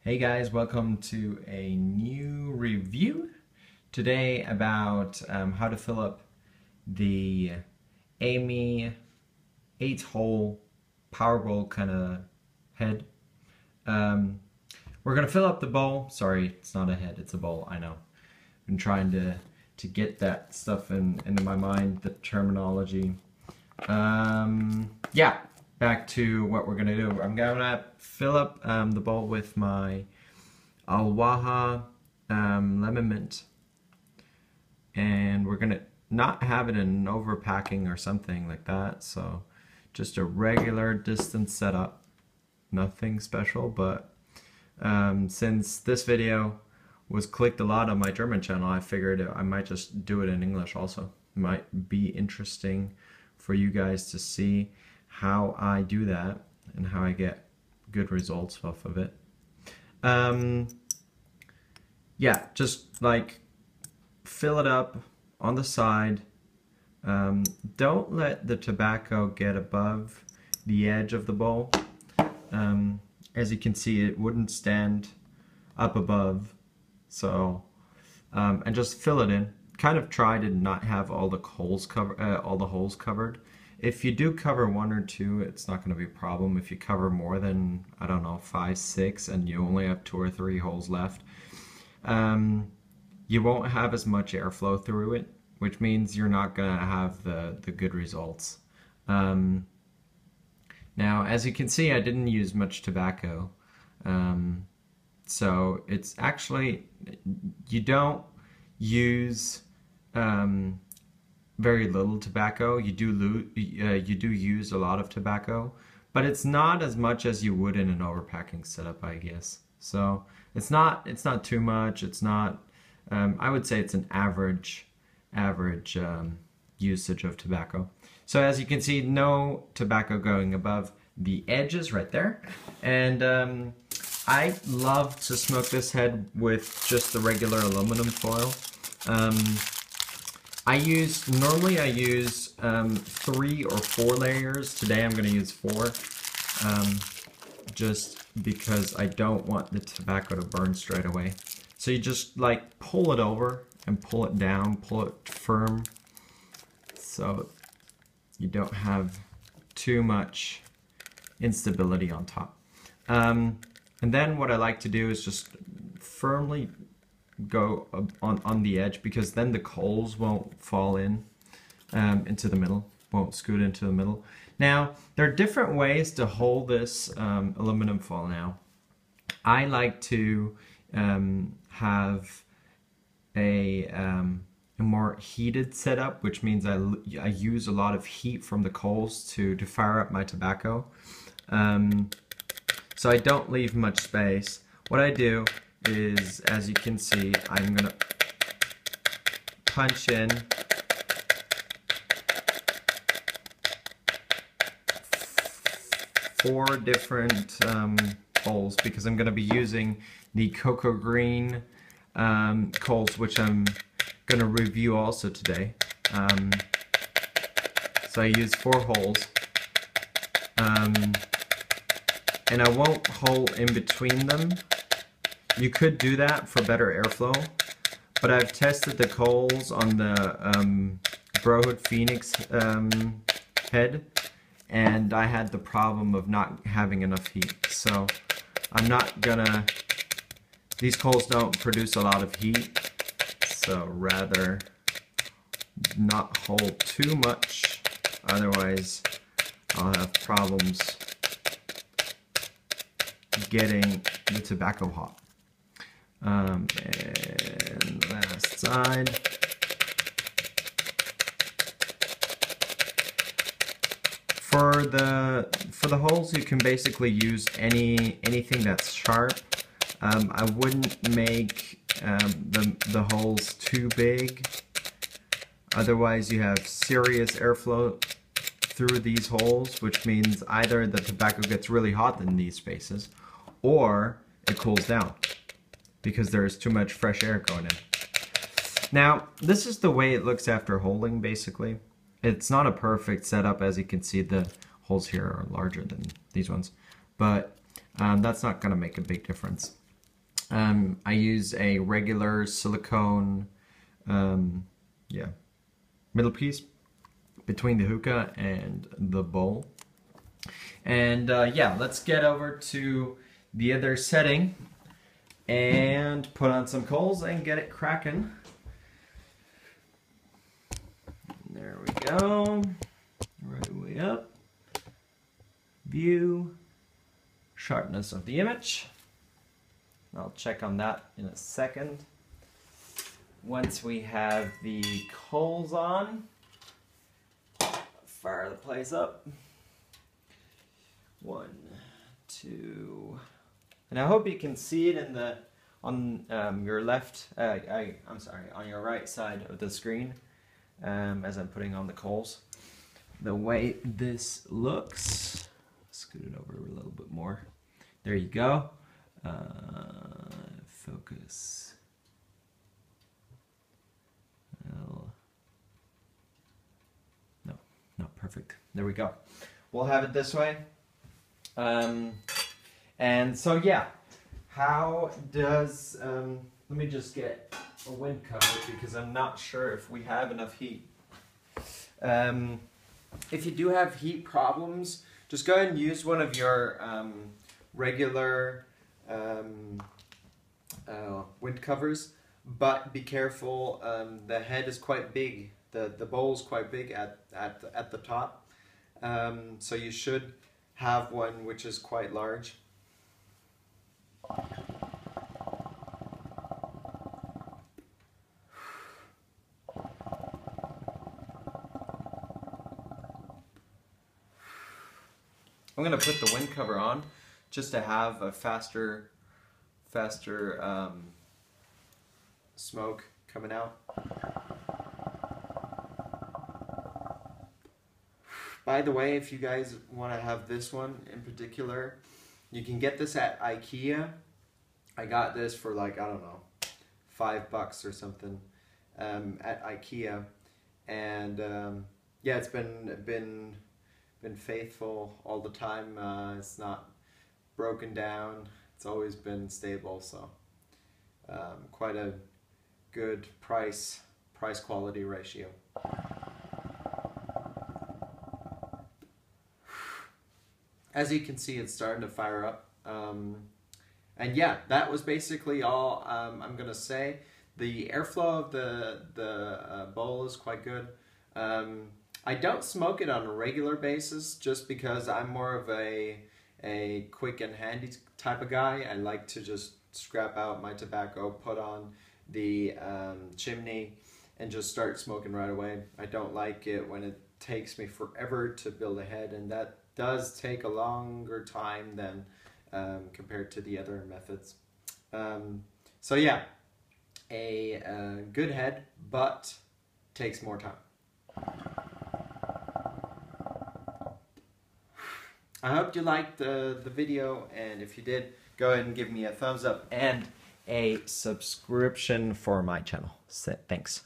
Hey guys, welcome to a new review today about how to fill up the Amy 8-hole power bowl kind of head. We're gonna fill up the bowl. Sorry, it's not a head, it's a bowl. I know. I've been trying to get that stuff into my mind, the terminology. Yeah. Back to what we're gonna do. I'm gonna fill up the bowl with my Alwaha lemon mint, and we're gonna not have it in overpacking or something like that. So just a regular distance setup, nothing special. But since this video was clicked a lot on my German channel, I figured I might just do it in English also. It might be interesting for you guys to see how I do that and how I get good results off of it. Yeah, just like fill it up on the side. Don't let the tobacco get above the edge of the bowl. As you can see, it wouldn't stand up above. So, and just fill it in. Kind of try to not have all the holes covered. If you do cover one or two, it's not going to be a problem. If you cover more than, I don't know, 5, 6, and you only have 2 or 3 holes left, you won't have as much airflow through it, which means you're not going to have the good results. Now, as you can see, I didn't use much tobacco. So it's actually, you don't use very little tobacco. You do use a lot of tobacco, but it's not as much as you would in an overpacking setup, I guess. So it's not too much. It's not. I would say it's an average usage of tobacco. So as you can see, no tobacco going above the edges right there. And I love to smoke this head with just the regular aluminum foil. Normally I use 3 or 4 layers. Today I'm going to use 4, just because I don't want the tobacco to burn straight away. So you just like pull it over and pull it down, pull it firm, so you don't have too much instability on top. And then what I like to do is just firmly go on the edge, because then the coals won't fall into the middle, won't scoot into the middle. Now, there are different ways to hold this aluminum foil now. I like to have a more heated setup, which means I use a lot of heat from the coals to fire up my tobacco. So I don't leave much space. What I do is, as you can see, I'm gonna punch in 4 different holes, because I'm gonna be using the cocoa green coals, which I'm gonna review also today. So I use 4 holes, and I won't hole in between them. You could do that for better airflow, but I've tested the coals on the Brohood Phoenix head, and I had the problem of not having enough heat. So I'm not gonna, these coals don't produce a lot of heat, so rather not hold too much, otherwise I'll have problems getting the tobacco hot. And last side. For the holes, you can basically use anything that's sharp. I wouldn't make the holes too big, otherwise you have serious airflow through these holes, which means either the tobacco gets really hot in these spaces, or it cools down, because there's too much fresh air going in. Now, this is the way it looks after holing, basically. It's not a perfect setup. As you can see, the holes here are larger than these ones, but that's not going to make a big difference. I use a regular silicone middle piece between the hookah and the bowl. And yeah, let's get over to the other setting and put on some coals and get it cracking. There we go. Right way up. View. Sharpness of the image. I'll check on that in a second. Once we have the coals on, fire the place up. 1, 2, and I hope you can see it in the on your left. I'm sorry, on your right side of the screen as I'm putting on the coals. The way this looks. Scoot it over a little bit more. There you go. Focus. Well, no, not perfect. There we go. We'll have it this way. And so yeah, how does, let me just get a wind cover because I'm not sure if we have enough heat. If you do have heat problems, just go ahead and use one of your regular wind covers, but be careful, the head is quite big, the bowl is quite big at the top, so you should have one which is quite large. I'm going to put the wind cover on just to have a faster smoke coming out. By the way, if you guys want to have this one in particular, you can get this at IKEA. I got this for like, I don't know, $5 or something at IKEA, and yeah, it's been faithful all the time. It's not broken down. It's always been stable, so quite a good price quality ratio. As you can see, it's starting to fire up. And yeah, that was basically all I'm gonna say. The airflow of the bowl is quite good. I don't smoke it on a regular basis just because I'm more of a quick and handy type of guy. I like to just scrap out my tobacco, put on the chimney, and just start smoking right away. I don't like it when it takes me forever to build a head, and that does take a longer time than compared to the other methods. So yeah, a good head, but takes more time. I hope you liked the video, and if you did, go ahead and give me a thumbs up and a subscription for my channel. Thanks.